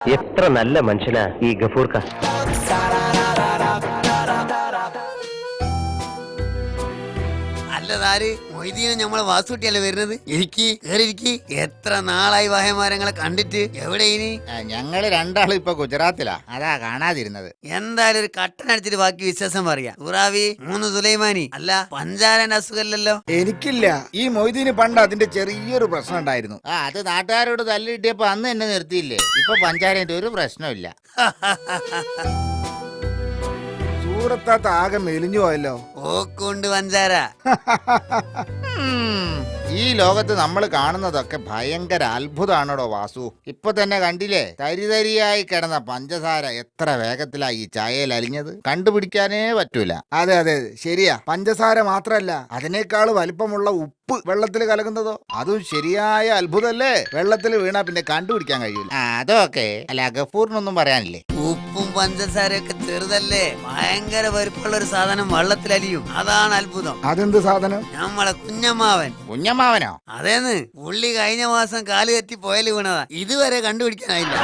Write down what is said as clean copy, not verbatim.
എത്ര നല്ല മനുഷ്യനാ ഈ ഗഫൂർക്ക. അല്ലതാര് മൊയ്തീനും നമ്മളെ വാസുട്ടിയല്ലേ വരുന്നത്? ഇരിക്കി എത്ര നാളായി വാഹമാരങ്ങളെ കണ്ടിട്ട്. എവിടെ ഇനി? ഞങ്ങള് രണ്ടാളും ഇപ്പൊ ഗുജറാത്തിലാ, അതാ കാണാതിരുന്നത്. എന്തായാലും ഒരു കട്ടനടിച്ചിട്ട് ബാക്കി വിശ്വാസം പറയാ. ഉറാവി 3 സുലൈമാനി അല്ല പഞ്ചാരന്റെ അസുഖല്ലോ? എനിക്കില്ല. ഈ മൊയ്തീന് പണ്ട് അതിന്റെ ചെറിയൊരു പ്രശ്നം ഉണ്ടായിരുന്നു. അത് നാട്ടുകാരോട് തല്ല് കിട്ടിയപ്പോ അന്ന് എന്നെ നിർത്തിയില്ലേ. ഇപ്പൊ പഞ്ചാരന്റെ ഒരു പ്രശ്നമില്ല. സൂറത്താത്ത ആകെ മെലിഞ്ഞു പോയല്ലോ. ഓക്കുണ്ട് പഞ്ചാര. ഈ ലോകത്ത് നമ്മൾ കാണുന്നതൊക്കെ ഭയങ്കര അത്ഭുതമാണോടോ വാസു. ഇപ്പൊ തന്നെ കണ്ടില്ലേ, തരിതരിയായി കിടന്ന പഞ്ചസാര എത്ര വേഗത്തിലായി ഈ ചായയിൽ അലിഞ്ഞത്. കണ്ടുപിടിക്കാനേ പറ്റൂല. അതെ അതെ ശരിയാ. പഞ്ചസാര മാത്രല്ല, അതിനേക്കാൾ വലിപ്പമുള്ള ഉപ്പ് വെള്ളത്തിൽ കലകുന്നതോ, അതും ശരിയായ അത്ഭുതല്ലേ. വെള്ളത്തിൽ വീണാ പിന്നെ കണ്ടുപിടിക്കാൻ കഴിയൂല. അതൊക്കെ അല്ല, ഗഫൂറിനൊന്നും പറയാനില്ലേ? ഉപ്പും പഞ്ചസാരയൊക്കെ ചെറുതല്ലേ, ഭയങ്കര വലുപ്പമുള്ള ഒരു സാധനം വെള്ളത്തിലലിയും. അതാണ് അത്ഭുതം. അതെന്ത് സാധനം? നമ്മളെ കുഞ്ഞമ്മാവൻ. കുഞ്ഞമ്മാവനോ? അതേന്ന്, പുള്ളി കഴിഞ്ഞ മാസം കാല് തെറ്റി പോയാല് വീണതാ. ഇതുവരെ കണ്ടുപിടിക്കാനായില്ല.